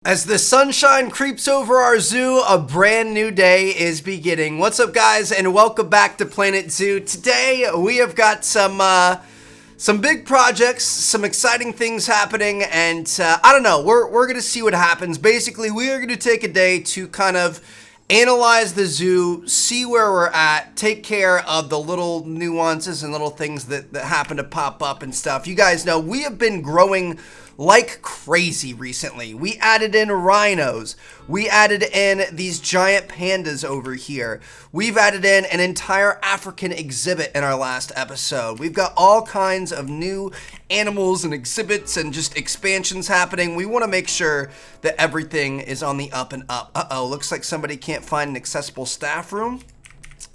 As the sunshine creeps over our zoo, a brand new day is beginning. What's up, guys, and welcome back to Planet Zoo. Today, we have got some big projects, some exciting things happening, and I don't know, we're gonna see what happens. Basically, we are gonna take a day to kind of analyze the zoo, see where we're at, take care of the little nuances and little things that happen to pop up and stuff. You guys know we have been growing like crazy recently. We added in rhinos. We added in these giant pandas over here. We've added in an entire African exhibit in our last episode. We've got all kinds of new animals and exhibits and just expansions happening. We want to make sure that everything is on the up and up. Uh-oh, looks like somebody can't find an accessible staff room.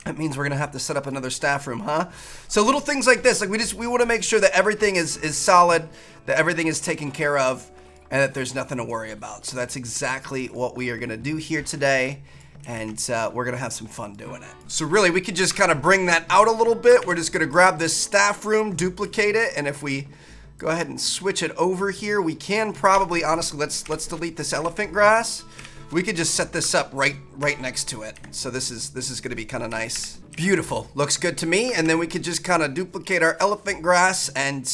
That means we're gonna have to set up another staff room, huh? So little things like this, like we want to make sure that everything is solid, that everything is taken care of, and that there's nothing to worry about. So that's exactly what we are gonna do here today, and we're gonna have some fun doing it. So really, we could just kind of bring that out a little bit. We're just gonna grab this staff room, duplicate it, and if we go ahead and switch it over here, we can probably, honestly, let's delete this elephant grass. We could just set this up right next to it. So this is gonna be kind of nice. Beautiful, looks good to me. And then we could just kind of duplicate our elephant grass and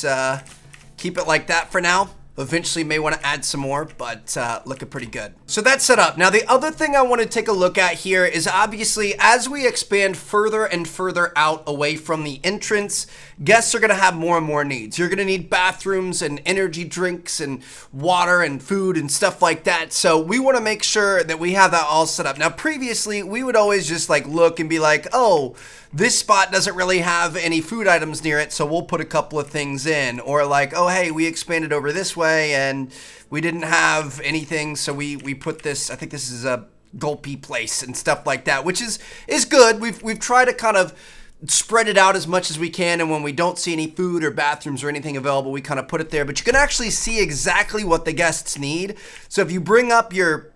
keep it like that for now. Eventually may want to add some more, but looking pretty good. So that's set up. Now the other thing I want to take a look at here is obviously as we expand further and further out away from the entrance, guests are going to have more and more needs. You're going to need bathrooms and energy drinks and water and food and stuff like that. So we want to make sure that we have that all set up. Now previously we would always just like look and be like, oh, this spot doesn't really have any food items near it, so we'll put a couple of things in. Or like, oh, hey, we expanded over this way and we didn't have anything, so we put this, I think this is a gulpy place and stuff like that, which is good. We've tried to kind of spread it out as much as we can, and when we don't see any food or bathrooms or anything available, we kind of put it there. But you can actually see exactly what the guests need. So if you bring up your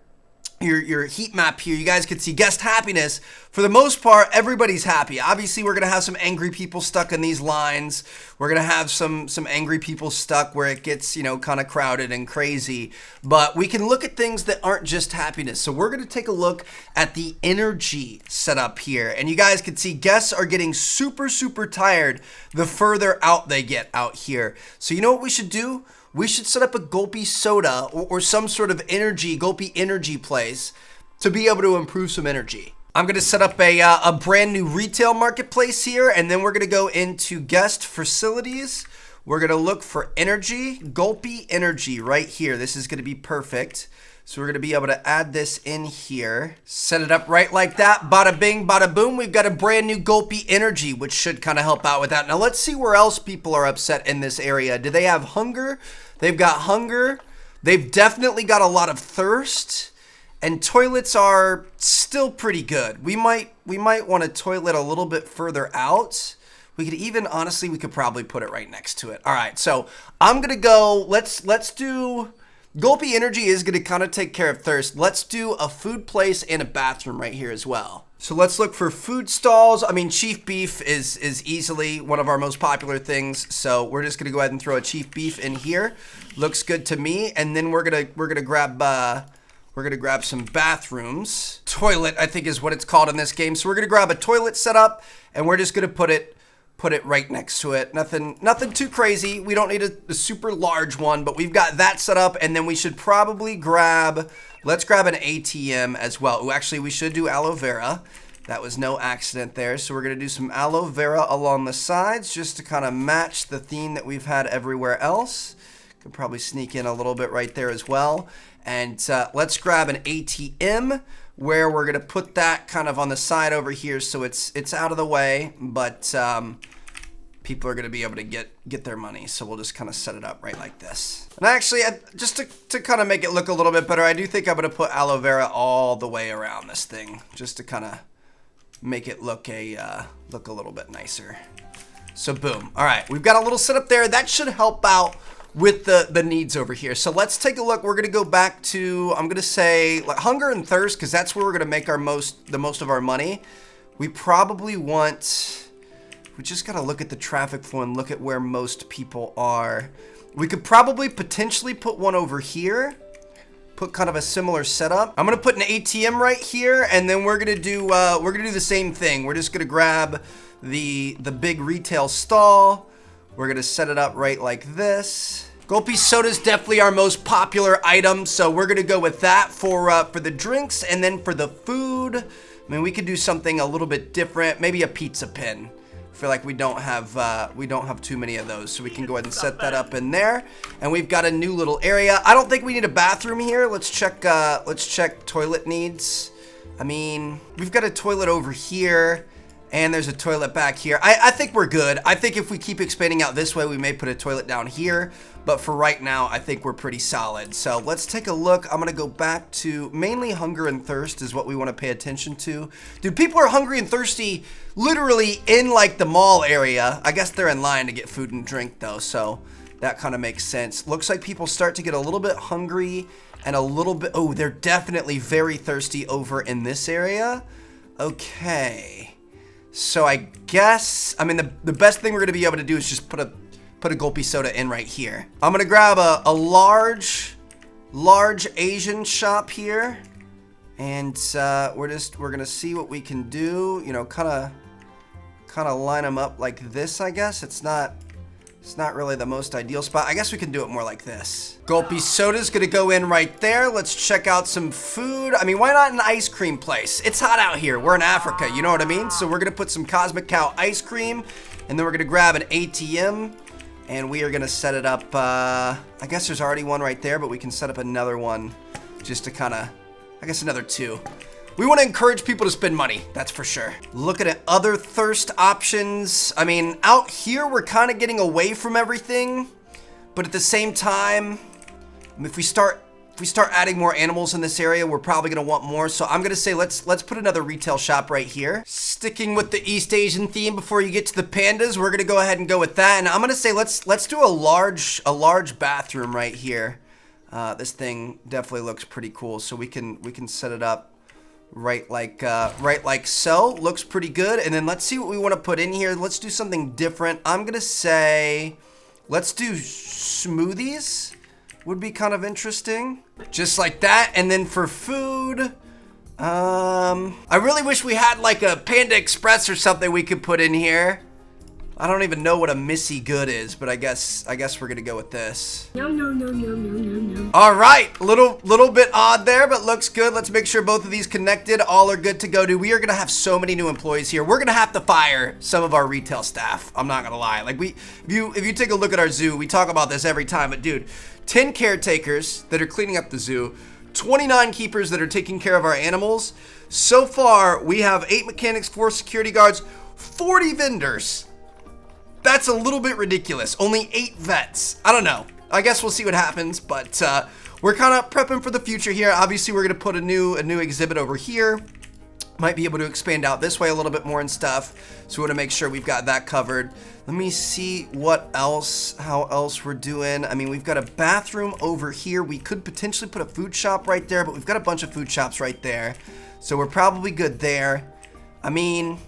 heat map here, you guys can see guest happiness. For the most part, everybody's happy. Obviously, we're gonna have some angry people stuck in these lines. We're gonna have some angry people stuck where it gets, you know, kind of crowded and crazy. But we can look at things that aren't just happiness. So we're gonna take a look at the energy setup here. And you guys can see guests are getting super tired the further out they get out here. So you know what we should do? We should set up a gulpy soda or some sort of gulpy energy place to be able to improve some energy. I'm gonna set up a brand new retail marketplace here, and then we're gonna go into guest facilities. We're gonna look for energy, gulpy energy right here. This is gonna be perfect. So we're gonna be able to add this in here, set it up right like that. Bada bing, bada boom. We've got a brand new gulpy energy, which should kind of help out with that. Now let's see where else people are upset in this area. Do they have hunger? They've got hunger. They've definitely got a lot of thirst, and toilets are still pretty good. We might want a toilet a little bit further out. We could even, honestly, we could probably put it right next to it. All right, so I'm gonna go, let's do, gulpy energy is gonna kind of take care of thirst. Let's do a food place and a bathroom right here as well. So let's look for food stalls. I mean, chief beef is easily one of our most popular things. So we're just gonna go ahead and throw a chief beef in here. Looks good to me. And then we're gonna grab some bathrooms. Toilet, I think, is what it's called in this game. So we're gonna grab a toilet setup, and we're just gonna put it right next to it. Nothing too crazy. We don't need a super large one, but we've got that set up. And then we should probably let's grab an ATM as well. Ooh, actually, we should do aloe vera. That was no accident there. So we're gonna do some aloe vera along the sides just to kind of match the theme that we've had everywhere else. Could probably sneak in a little bit right there as well. And let's grab an ATM where we're gonna put that kind of on the side over here so it's out of the way, but people are gonna be able to get their money. So we'll just kind of set it up right like this. And actually, just to kind of make it look a little bit better, I do think I'm gonna put aloe vera all the way around this thing, just to kind of make it look a little bit nicer. So boom. All right, we've got a little setup there. That should help out with the needs over here. So let's take a look. We're gonna go back to, I'm gonna say like hunger and thirst, because that's where we're gonna make the most of our money. We probably want, we just gotta look at the traffic flow and look at where most people are. We could probably potentially put one over here. put kind of a similar setup. I'm gonna put an ATM right here, and then we're gonna do the same thing. We're just gonna grab the big retail stall. We're gonna set it up right like this. Gulpy soda is definitely our most popular item, so we're gonna go with that for the drinks, and then for the food, I mean, we could do something a little bit different, maybe a pizza pin. I feel like we don't have too many of those, so we can go ahead and set that up in there. And we've got a new little area. I don't think we need a bathroom here. Let's check toilet needs. I mean, we've got a toilet over here, and there's a toilet back here. I think we're good. I think if we keep expanding out this way, we may put a toilet down here. But for right now, I think we're pretty solid. So let's take a look. I'm gonna go back to mainly hunger and thirst is what we wanna pay attention to. Dude, people are hungry and thirsty literally in like the mall area. I guess they're in line to get food and drink though, so that kind of makes sense. Looks like people start to get a little bit hungry and a little bit, oh, they're definitely very thirsty over in this area. Okay. So I guess, I mean, the best thing we're gonna be able to do is just put a Gulpy soda in right here. I'm gonna grab a large Asian shop here, and we're gonna see what we can do. You know, kind of line them up like this. I guess it's not really the most ideal spot. I guess we can do it more like this. Gulpy soda's gonna go in right there. Let's check out some food. I mean, why not an ice cream place? It's hot out here. We're in Africa, you know what I mean? So we're gonna put some Cosmic Cow ice cream, and then we're gonna grab an ATM. And we are gonna set it up, I guess there's already one right there, but we can set up another one just to kinda, I guess another two. We wanna encourage people to spend money, that's for sure. Looking at other thirst options. I mean, out here, we're kinda getting away from everything, but at the same time, if we start adding more animals in this area, we're probably gonna want more. So I'm gonna say let's put another retail shop right here. Sticking with the East Asian theme before you get to the pandas, we're gonna go ahead and go with that. And I'm gonna say let's do a large bathroom right here. This thing definitely looks pretty cool. So we can set it up right like so. Looks pretty good. And then let's see what we want to put in here. Let's do something different. I'm gonna say let's do smoothies. Would be kind of interesting. Just like that. And then for food, I really wish we had like a Panda Express or something we could put in here. I don't even know what a Missy Good is, but I guess we're gonna go with this. No. All right, little bit odd there, but looks good. Let's make sure both of these connected. All are good to go. Dude, we are gonna have so many new employees here. We're gonna have to fire some of our retail staff. I'm not gonna lie. Like if you take a look at our zoo, we talk about this every time, but dude, 10 caretakers that are cleaning up the zoo, 29 keepers that are taking care of our animals. So far, we have 8 mechanics, 4 security guards, 40 vendors. That's a little bit ridiculous. Only 8 vets. I don't know. I guess we'll see what happens, but we're kind of prepping for the future here. Obviously, we're gonna put a new exhibit over here. Might be able to expand out this way a little bit more and stuff. So we want to make sure we've got that covered. Let me see what else, how else we're doing. I mean, we've got a bathroom over here. We could potentially put a food shop right there, but we've got a bunch of food shops right there. So we're probably good there. I mean,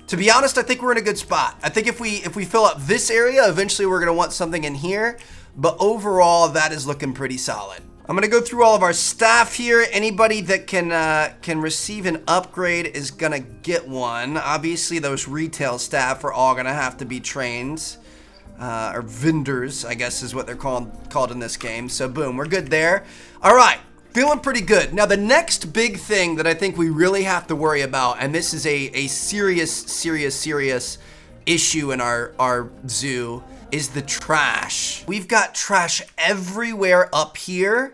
to be honest, I think we're in a good spot. I think if we fill up this area, eventually we're gonna want something in here. But overall, that is looking pretty solid. I'm gonna go through all of our staff here. Anybody that can receive an upgrade is gonna get one. Obviously, those retail staff are all gonna have to be trained. Or vendors, I guess is what they're called in this game. So boom, we're good there. All right. Feeling pretty good. Now, the next big thing that I think we really have to worry about, and this is a serious issue in our zoo, is the trash. We've got trash everywhere up here,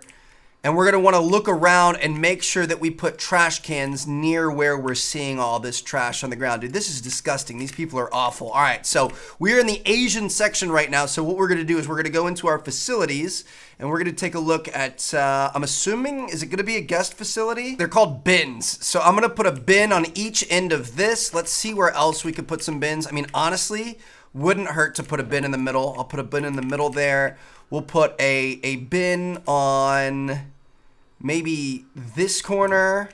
and we're gonna wanna look around and make sure that we put trash cans near where we're seeing all this trash on the ground. Dude, this is disgusting. These people are awful. All right, so we're in the Asian section right now, so what we're gonna do is we're gonna go into our facilities, and we're gonna take a look at, I'm assuming, is it gonna be a guest facility? They're called bins. So I'm gonna put a bin on each end of this. Let's see where else we could put some bins. I mean, honestly, wouldn't hurt to put a bin in the middle. I'll put a bin in the middle there. We'll put a bin on maybe this corner.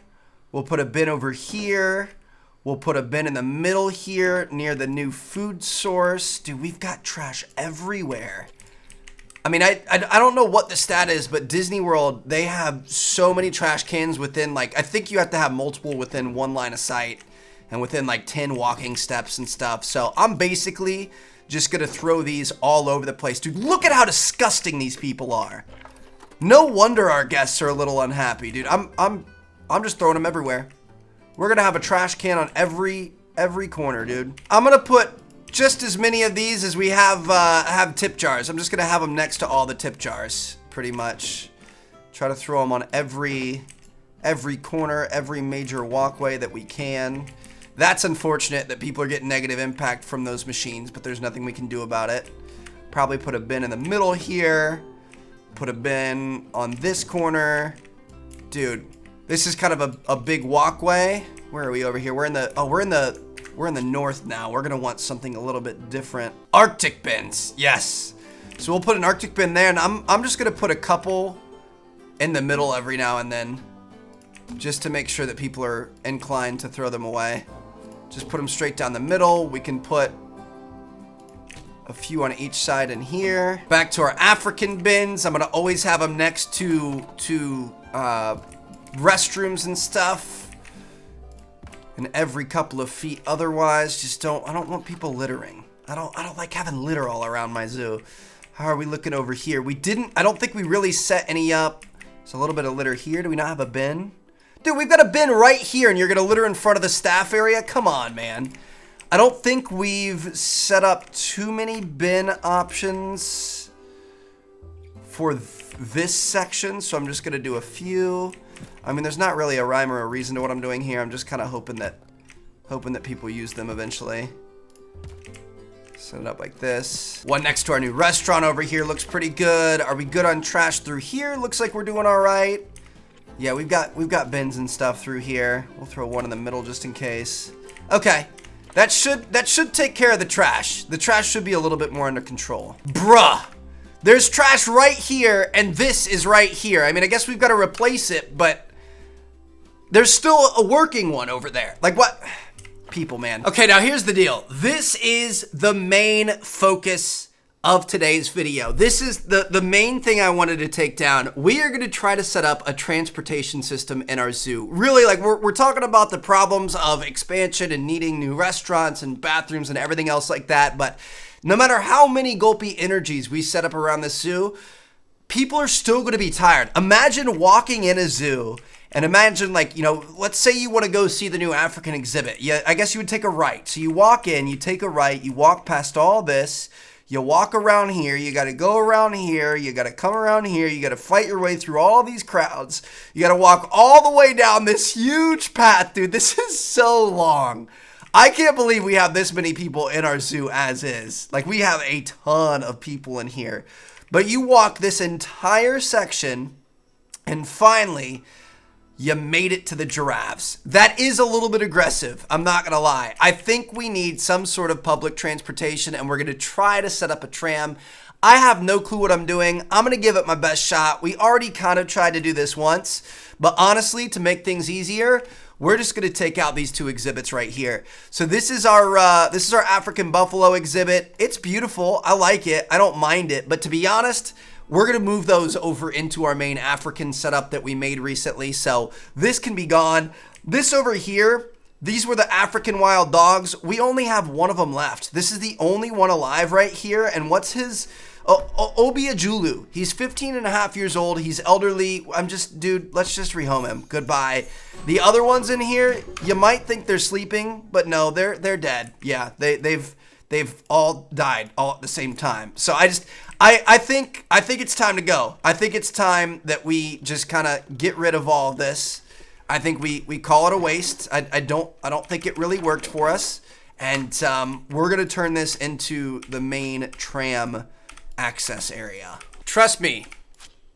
We'll put a bin over here. We'll put a bin in the middle here near the new food source. Dude, we've got trash everywhere. I mean, I don't know what the stat is, but Disney World, they have so many trash cans within, like, I think you have to have multiple within one line of sight and within like 10 walking steps and stuff. So I'm basically just gonna throw these all over the place. Dude, look at how disgusting these people are. No wonder our guests are a little unhappy, dude. I'm just throwing them everywhere. We're gonna have a trash can on every corner, dude. I'm gonna put just as many of these as we have tip jars. I'm just gonna have them next to all the tip jars, pretty much. Try to throw them on every corner, every major walkway that we can. That's unfortunate that people are getting negative impact from those machines, but there's nothing we can do about it. Probably put a bin in the middle here. Put a bin on this corner. Dude, this is kind of a big walkway. Where are we over here? We're in the north now. We're gonna want something a little bit different. Arctic bins, yes. So we'll put an Arctic bin there, and I'm just gonna put a couple in the middle every now and then, just to make sure that people are inclined to throw them away. Just put them straight down the middle. We can put a few on each side in here. Back to our African bins. I'm gonna always have them next to restrooms and stuff. And every couple of feet. Otherwise, I don't want people littering. I don't like having litter all around my zoo. How are we looking over here? I don't think we really set any up. There's a little bit of litter here. Do we not have a bin? Dude, we've got a bin right here and you're gonna litter in front of the staff area? Come on, man. I don't think we've set up too many bin options for this section, so I'm just gonna do a few. I mean, there's not really a rhyme or a reason to what I'm doing here. I'm just kind of hoping that people use them eventually. Set it up like this. One next to our new restaurant over here looks pretty good. Are we good on trash through here? Looks like we're doing all right. Yeah, we've got bins and stuff through here. We'll throw one in the middle just in case. Okay. That should take care of the trash. The trash should be a little bit more under control. Bruh. There's trash right here, and this is right here. I mean, I guess we've got to replace it, but there's still a working one over there. Like, what? People, man. Okay, now here's the deal. This is the main focus of today's video. This is the main thing I wanted to take down. We are going to try to set up a transportation system in our zoo. Really, like, we're talking about the problems of expansion and needing new restaurants and bathrooms and everything else like that, but no matter how many Gulpy energies we set up around the zoo, people are still going to be tired. Imagine walking in a zoo and imagine, like, you know, let's say you want to go see the new African exhibit. Yeah, I guess you would take a right. So you walk in, you take a right, you walk past all this, you walk around here, you got to go around here, you got to come around here, you got to fight your way through all these crowds. You got to walk all the way down this huge path, dude. This is so long. I can't believe we have this many people in our zoo as is. Like, we have a ton of people in here. But you walk this entire section, and finally, you made it to the giraffes. That is a little bit aggressive, I'm not gonna lie. I think we need some sort of public transportation, and we're gonna try to set up a tram. I have no clue what I'm doing. I'm gonna give it my best shot. We already kind of tried to do this once, but honestly, to make things easier, we're just gonna take out these two exhibits right here. So this is our African buffalo exhibit. It's beautiful, I like it, I don't mind it, but to be honest, we're gonna move those over into our main African setup that we made recently, so this can be gone. This over here, these were the African wild dogs. We only have one of them left. This is the only one alive right here, and what's his... Obiajulu. He's 15 and a half years old. He's elderly. Dude, let's just rehome him. Goodbye. The other ones in here, you might think they're sleeping, but no, they're dead. Yeah, they've all died all at the same time. So I think it's time to go. I think it's time that we just kind of get rid of all of this. I think we call it a waste. I don't think it really worked for us, and we're gonna turn this into the main tram access area. Trust me,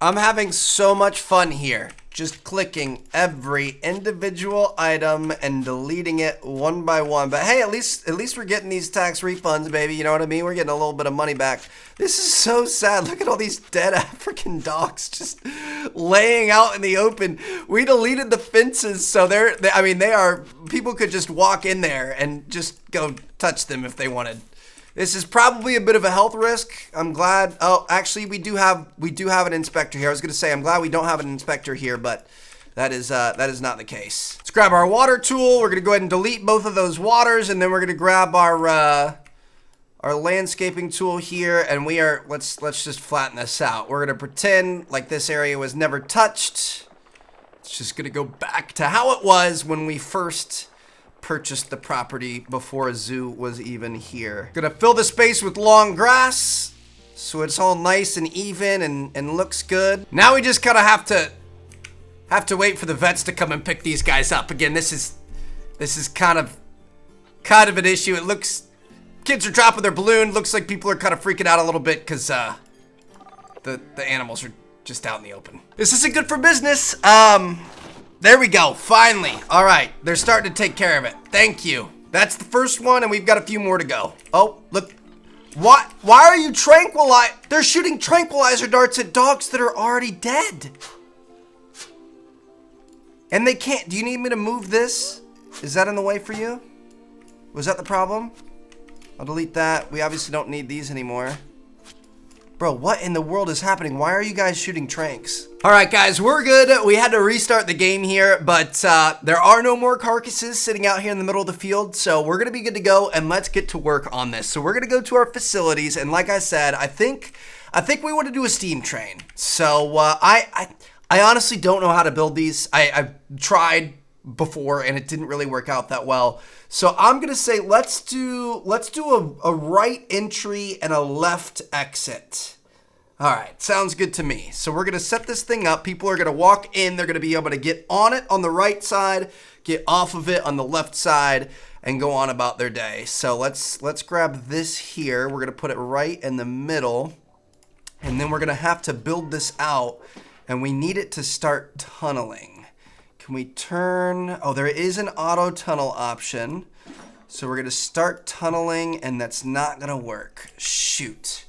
I'm having so much fun here, just clicking every individual item and deleting it one by one. But hey, at least we're getting these tax refunds, baby. You know what I mean? We're getting a little bit of money back. This is so sad. Look at all these dead African dogs just laying out in the open. We deleted the fences, so people could just walk in there and just go touch them if they wanted. This is probably a bit of a health risk. I'm glad. Oh, actually, we do have an inspector here. I was gonna say I'm glad we don't have an inspector here, but that is not the case. Let's grab our water tool. We're gonna go ahead and delete both of those waters, and then we're gonna grab our landscaping tool here, and let's just flatten this out. We're gonna pretend like this area was never touched. It's just gonna go back to how it was when we first purchased the property before a zoo was even here. Gonna fill the space with long grass so it's all nice and even and looks good. Now we just kind of have to wait for the vets to come and pick these guys up. Again, this is kind of an issue. It looks, kids are dropping their balloon. Looks like people are kind of freaking out a little bit because the animals are just out in the open. This isn't good for business. There we go, finally. All right, they're starting to take care of it. Thank you. That's the first one, and we've got a few more to go. Oh, look. Why are you They're shooting tranquilizer darts at dogs that are already dead. And they can't. Do you need me to move this? Is that in the way for you? Was that the problem? I'll delete that. We obviously don't need these anymore. Bro, what in the world is happening? Why are you guys shooting tranks? All right, guys, we're good. We had to restart the game here, but there are no more carcasses sitting out here in the middle of the field, so we're gonna be good to go, and let's get to work on this. So we're gonna go to our facilities, and like I said, I think we want to do a steam train. So I honestly don't know how to build these. I've tried before, and it didn't really work out that well. So I'm gonna say let's do a right entry and a left exit. All right, sounds good to me. So we're gonna set this thing up. People are gonna walk in. They're gonna be able to get on it on the right side, get off of it on the left side, and go on about their day. So let's grab this here. We're gonna put it right in the middle, and then we're gonna have to build this out, and we need it to start tunneling. Can we turn? Oh, there is an auto tunnel option. So we're gonna start tunneling, and that's not gonna work. Shoot.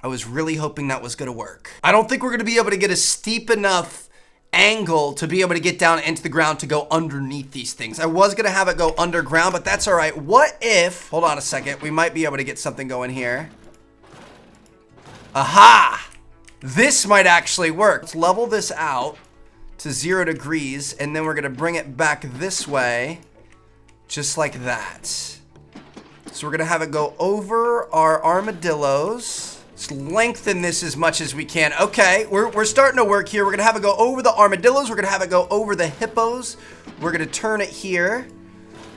I was really hoping that was gonna work. I don't think we're gonna be able to get a steep enough angle to be able to get down into the ground to go underneath these things. I was gonna have it go underground, but that's all right. What if, hold on a second, we might be able to get something going here. Aha! This might actually work. Let's level this out to 0 degrees, and then we're gonna bring it back this way, just like that. So we're gonna have it go over our armadillos. Let's lengthen this as much as we can. Okay, we're starting to work here. We're gonna have it go over the armadillos. We're gonna have it go over the hippos. We're gonna turn it here.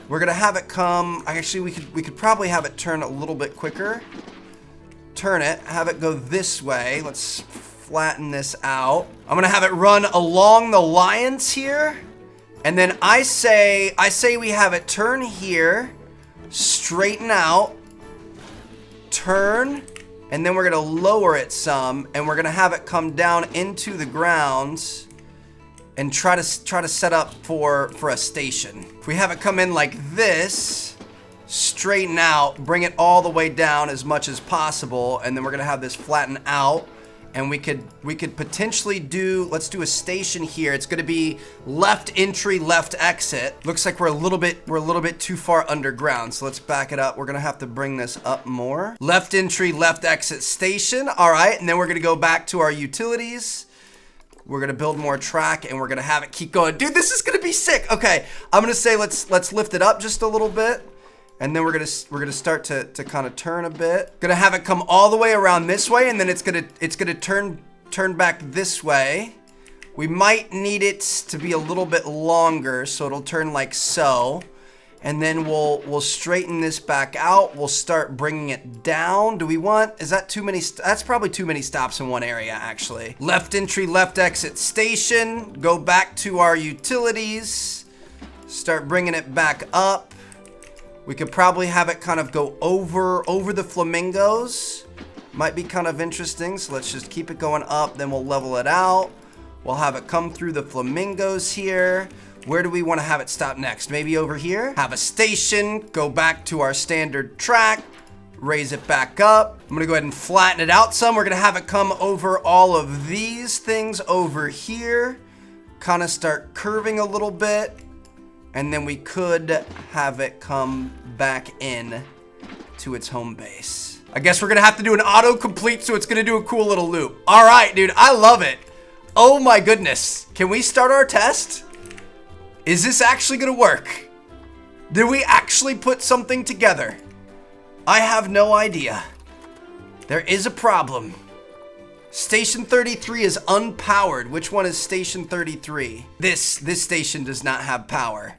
We're gonna have it come, actually we could probably have it turn a little bit quicker. Turn it, have it go this way. Let's flatten this out. I'm gonna have it run along the lines here, and then I say we have it turn here, straighten out, turn, and then we're gonna lower it some, and we're gonna have it come down into the ground and try to set up for a station. If we have it come in like this, straighten out, bring it all the way down as much as possible, and then we're gonna have this flatten out. And we could potentially let's do a station here. It's gonna be left entry, left exit. Looks like we're a little bit too far underground. So let's back it up. We're gonna have to bring this up more. Left entry, left exit station. All right, and then we're gonna go back to our utilities. We're gonna build more track, and we're gonna have it keep going. Dude, this is gonna be sick. Okay, I'm gonna say let's lift it up just a little bit. And then we're gonna start to kind of turn a bit. Gonna have it come all the way around this way, and then it's gonna turn back this way. We might need it to be a little bit longer, so it'll turn like so. And then we'll straighten this back out. We'll start bringing it down. Is that too many? That's probably too many stops in one area, actually. Left entry, left exit station. Go back to our utilities. Start bringing it back up. We could probably have it kind of go over the flamingos. Might be kind of interesting, so let's just keep it going up, then we'll level it out. We'll have it come through the flamingos here. Where do we want to have it stop next? Maybe over here? Have a station, go back to our standard track, raise it back up. I'm gonna go ahead and flatten it out some. We're gonna have it come over all of these things over here, kind of start curving a little bit. And then we could have it come back in to its home base. I guess we're gonna have to do an autocomplete, so it's gonna do a cool little loop. All right, dude, I love it. Oh my goodness. Can we start our test? Is this actually gonna work? Did we actually put something together? I have no idea. There is a problem. Station 33 is unpowered. Which one is station 33? This station does not have power.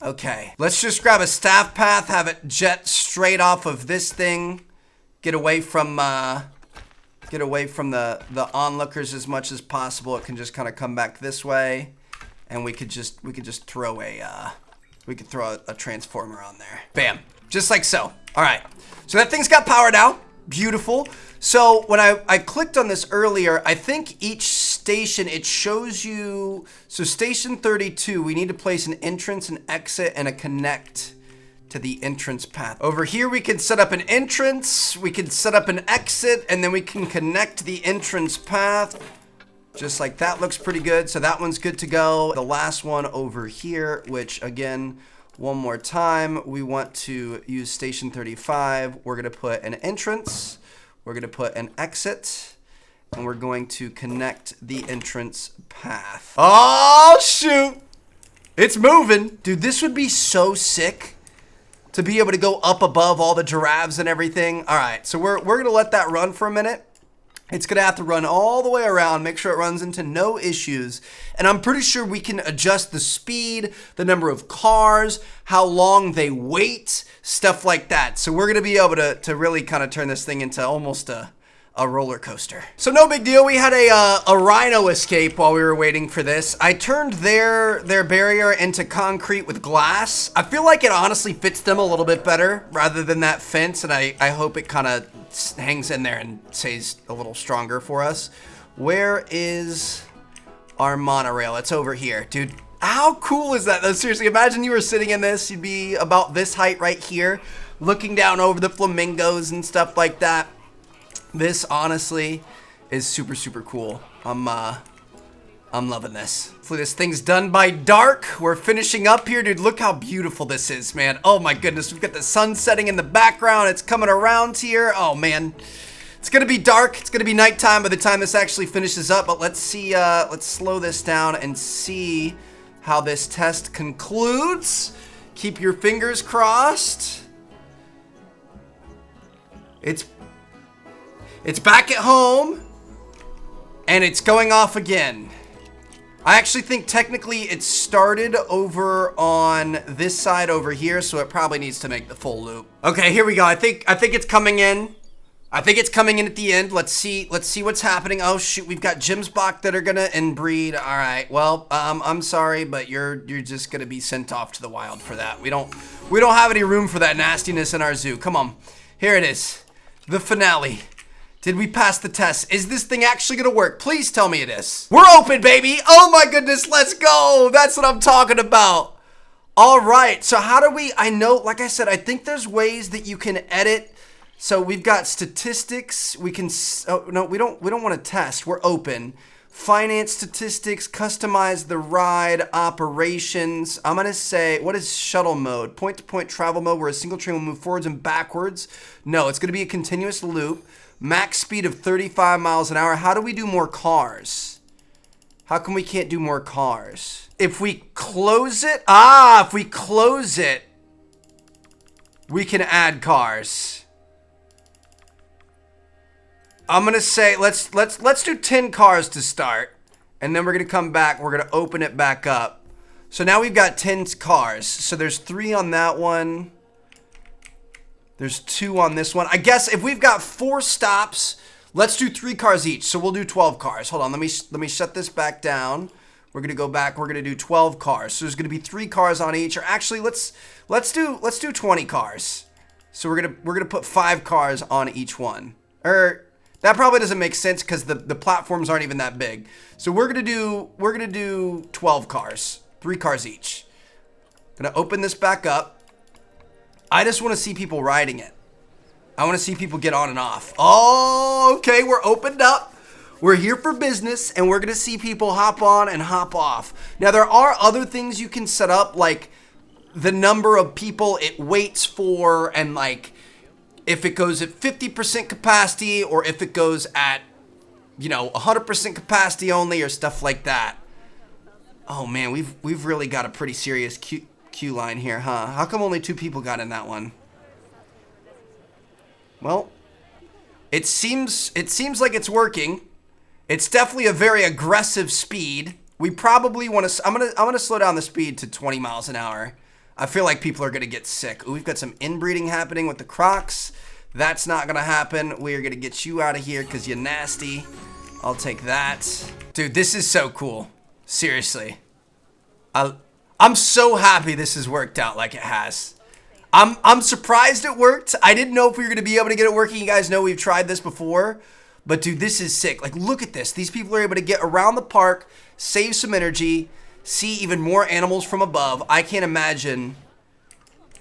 Okay, let's just grab a staff path, have it jet straight off of this thing. Get away from the onlookers as much as possible. It can just kind of come back this way, and we could throw a transformer on there. Bam, just like so. All right, so that thing's got power now. Beautiful. So when I clicked on this earlier, I think each station, it shows you, so station 32, we need to place an entrance, an exit, and a connect to the entrance path. Over here, we can set up an entrance, we can set up an exit, and then we can connect the entrance path. Just like that, looks pretty good. So that one's good to go. The last one over here, which again, one more time, we want to use station 35. We're gonna put an entrance, we're gonna put an exit, and we're going to connect the entrance path. Oh, shoot. It's moving. Dude, this would be so sick to be able to go up above all the giraffes and everything. All right, so we're gonna let that run for a minute. It's gonna have to run all the way around, make sure it runs into no issues. And I'm pretty sure we can adjust the speed, the number of cars, how long they wait, stuff like that. So we're gonna be able to really kind of turn this thing into almost a roller coaster. So no big deal. We had a rhino escape while we were waiting for this. I turned their barrier into concrete with glass. I feel like it honestly fits them a little bit better rather than that fence, and I hope it kind of hangs in there and stays a little stronger for us. Where is our monorail? It's over here. Dude, how cool is that though? Seriously, imagine you were sitting in this. You'd be about this height right here, looking down over the flamingos and stuff like that. This honestly is super, super cool. I'm loving this. Hopefully this thing's done by dark. We're finishing up here, dude. Look how beautiful this is, man. Oh my goodness, we've got the sun setting in the background. It's coming around here. Oh man, it's gonna be dark. It's gonna be nighttime by the time this actually finishes up. But let's see. Let's slow this down and see how this test concludes. Keep your fingers crossed. It's back at home, and it's going off again. I actually think technically it started over on this side over here, so it probably needs to make the full loop. Okay, here we go. I think it's coming in. I think it's coming in at the end. Let's see what's happening. Oh shoot, we've got Gemsbach that are gonna inbreed. All right, well, I'm sorry, but you're just gonna be sent off to the wild for that. We don't have any room for that nastiness in our zoo. Come on, here it is, the finale. Did we pass the test? Is this thing actually gonna work? Please tell me it is. We're open, baby. Oh my goodness, let's go. That's what I'm talking about. All right, so how do we, I know, like I said, I think there's ways that you can edit. So we've got statistics. We can, oh no, we don't want to test. We're open. Finance statistics, customize the ride, operations. I'm gonna say, what is shuttle mode? Point-to-point travel mode where a single train will move forwards and backwards. No, it's gonna be a continuous loop. Max speed of 35 miles an hour. How do we do more cars? How come we can't do more cars? If we close it, if we close it, we can add cars. I'm gonna say let's do 10 cars to start, and then we're gonna come back. We're gonna open it back up. So now we've got 10 cars. So there's 3 on that one. There's 2 on this one. I guess if we've got 4 stops, let's do 3 cars each. So we'll do 12 cars. Hold on, let me shut this back down. We're gonna go back. We're gonna do 12 cars. So there's gonna be 3 cars on each. Or actually, let's do 20 cars. So we're gonna put 5 cars on each one. Or that probably doesn't make sense because the platforms aren't even that big. So we're gonna do 12 cars, 3 cars each. Gonna open this back up. I just want to see people riding it. I want to see people get on and off. Oh, okay, we're opened up. We're here for business, and we're going to see people hop on and hop off. Now, there are other things you can set up, like the number of people it waits for, and like if it goes at 50% capacity or if it goes at, 100% capacity only or stuff like that. Oh man, we've really got a pretty serious queue line here, huh? How come only 2 people got in that one? Well, it seems like it's working. It's definitely a very aggressive speed. We probably want to. I'm gonna slow down the speed to 20 miles an hour. I feel like people are gonna get sick. Ooh, we've got some inbreeding happening with the crocs. That's not gonna happen. We are gonna get you out of here because you're nasty. I'll take that, dude. This is so cool. Seriously, I'm so happy this has worked out like it has. I'm surprised it worked. I didn't know if we were gonna be able to get it working. You guys know we've tried this before. But dude, this is sick. Like, look at this. These people are able to get around the park, save some energy, see even more animals from above. I can't imagine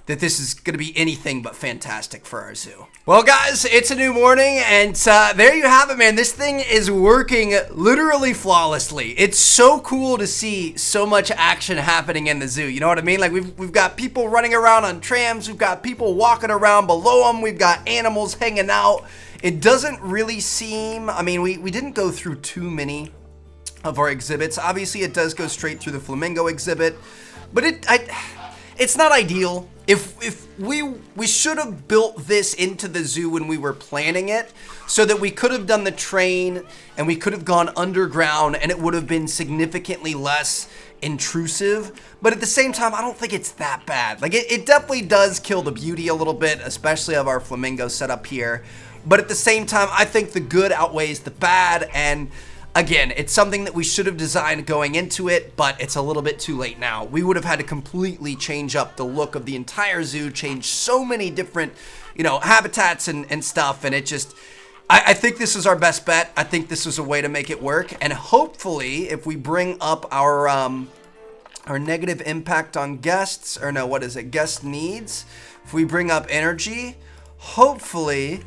that this is going to be anything but fantastic for our zoo. Well, guys, it's a new morning, and there you have it, man. This thing is working literally flawlessly. It's so cool to see so much action happening in the zoo. You know what I mean? Like, we've got people running around on trams. We've got people walking around below them. We've got animals hanging out. It doesn't really seem, I mean, we didn't go through too many of our exhibits. Obviously, it does go straight through the flamingo exhibit, but it's not ideal. If we should have built this into the zoo when we were planning it, so that we could have done the train and we could have gone underground and it would have been significantly less intrusive. But at the same time, I don't think it's that bad. Like, it definitely does kill the beauty a little bit, especially of our flamingo setup here. But at the same time, I think the good outweighs the bad, and again, it's something that we should have designed going into it, but it's a little bit too late now. We would have had to completely change up the look of the entire zoo, change so many different, habitats and stuff, and it just, I think this is our best bet. I think this is a way to make it work, and hopefully, if we bring up our negative impact on guests, or no, what is it, guest needs, if we bring up energy, hopefully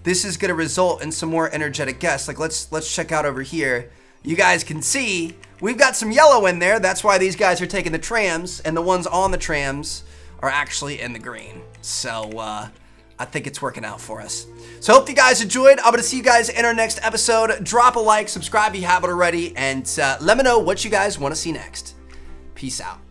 this is going to result in some more energetic guests. Like, let's check out over here. You guys can see we've got some yellow in there. That's why these guys are taking the trams, and the ones on the trams are actually in the green. So I think it's working out for us. So hope you guys enjoyed. I'm going to see you guys in our next episode. Drop a like, subscribe if you haven't already, and let me know what you guys want to see next. Peace out.